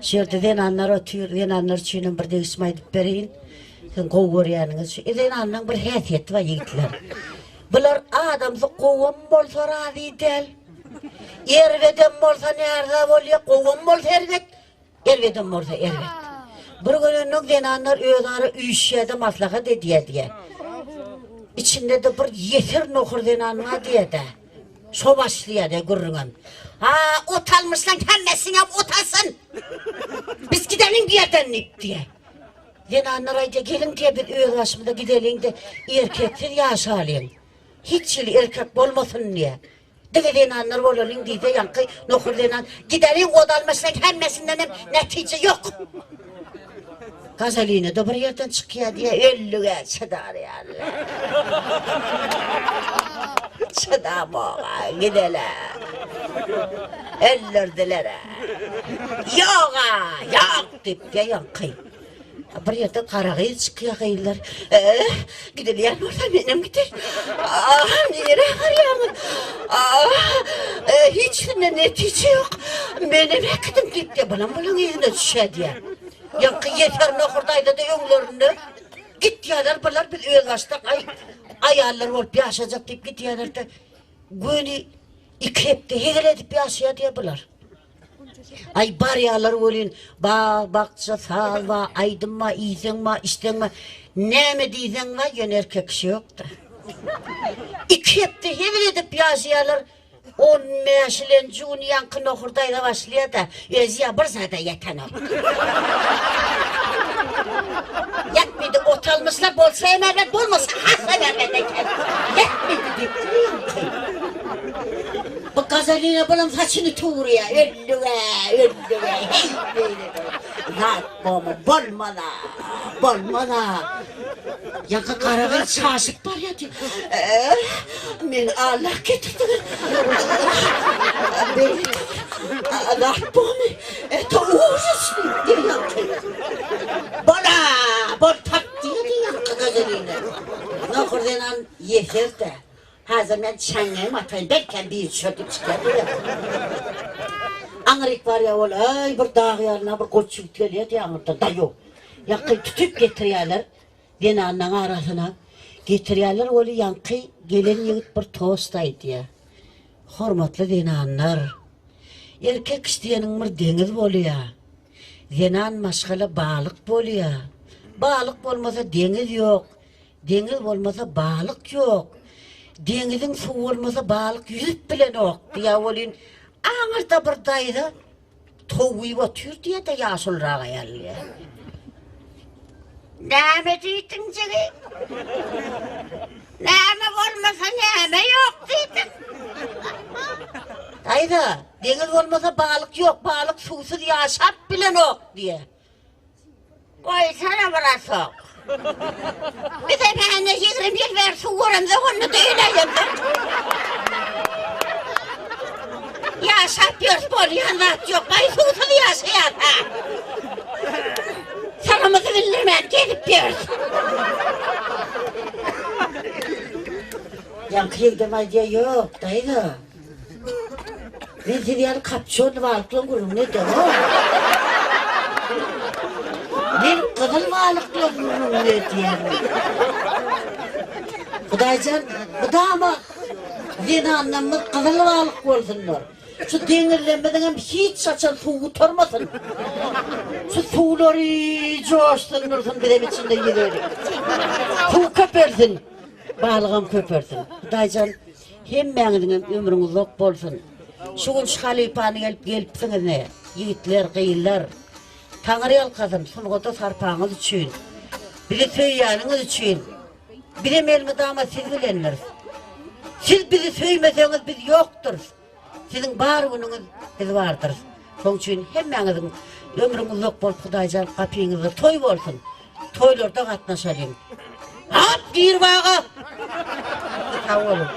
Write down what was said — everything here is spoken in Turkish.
Şerde denanlar ötüyor, denanlar çiğnin bir de ismaydıp bereyin. Sen kovu görüyanınız. Denanların bir hasiyeti var yigitler. Bular adamsı kovam bolsa razı del. Erveden bolsa nerede oluyor? Kovam bolsa ervet. Erveden bolsa ervet. Bir günün denanlar özarı üyüşüyede maslahat ediyor diye. İçinde de bir yeter nokur denanına diye de. So başlıyor de gurrunun. Ha utanmışsan kendisine utansın. Biz gidelim bir yerden diye. Denanlar ayda gelin diye bir öğün aşımda gidelim de erkektir yaşayalım. Hiç erkek olmasın diye. Deve denanlar olalım diye de yankı nokur denan. Gidelim odalmışsan kendisinden netice yok. Gazaline de bir yerden çıkıyor diye öllüğe çıdar yani. Çıdam oğa gideler. Öllürdüler ha. Yok ha, yok deyip de yankı. Bir yerde karagıyı çıkıyor kıyılar. Gidelim orada benim gider. Nereye arayamın? Hiç netice yok. Benim ektim deyip de bana bunun yerine düşer diye. Yankı yeter nokurdaydı da yollarını. Git diyorlar bunlar bir öğün açtık. Ayarlar olup yaşayacak deyip gidiyorlar da. Günü iki hepte hegel edip yaşaya diye bunlar. Ay baryalar olun, bakça salva, aydınma, izinma, istenme. Ne mi diyzen var, yön erkek kişi yoktu. İki hepte hegel edip yaşayalar. 10 meşilen cuni yankın okurdayla başlıyor da özüye bir zada yeten o. Yetmedi otalmışlar bolsa emervet bulmasa hassa vermeden yetmedi deyip bu gazaline bulan saçını tuğruya öllüğe zat bomu bolmana Yanka karagın şaşık var ya diyor. Men Allah getirdi. Beni Allah bomu tavuğuz diyor. Bol tak diyor yanka gazaline. Nokurdenan yeter de. Hazır ben çangayım atayım derken bir çötüp çıkardı. Anrik var ya oğul, ay bir dağ yarına bir koçuk geliyor diye anırdı da yok. Yankı tutup getiriyorlar, denanın arasına. Getiriyorlar oğlu yankı gelen yigit bir tostay diye. Hormatlı denanlar. Erkek isteyenin bir deniz oluyor. Denan maşgala balık oluyor. Balık olmasa deniz yok. Deniz olmasa balık yok. Denizin su olmasa balık yüzüp bile yok diye olun. Ağırda bir dayda toğuyup otuyor diye de yaşılrağa yerliyor. Nâme deydin cigi? Nâme olmasa nâme yok deydin. Dayda, deniz olmasa balık yok, balık susuz yaşap bile yok diye. Koysana burası. Bir de ben de yedirim bir ver su vurum da onu da öyleyim. Yaşatıyoruz bolyanlar yok, bay susuz yaşayan ha. Salamızı bildirmeyen gelip diyoruz. Yankıyı demay diye yok dayı. Ne diyen kapşon varlıklı kurum ne diyor? Bir kızıl varlıklı kurum ne diyen? Kudaycan, bu da ama yine anlamız kızıl varlık olsunlar. Şu denirlenmeden hiç saçan tuğu tuturmasın. Şu tuğları coşturursun bir de içinde yürüyor. Tuğ köpersin. Balığım köpersin. Kudaycan hem benim ömrüm uzak olsun. Şu gün şalipanı gelipsiniz ne? Yiğitler, kıyırlar. Tanrı yalkazın, sunğuda sarpağınız için. Bir de söyyanınız için. Bir de melmi dama siz bilenler. Siz bizi söymeseniz biz yoktur. Sizin bar gününüz biz vardır. Son için hemenizin ömrünüz yok bol Kudaycan kapıyınızda toy olsun. Toylarda katlaşalım. Hop bir bağa. Sağ olun.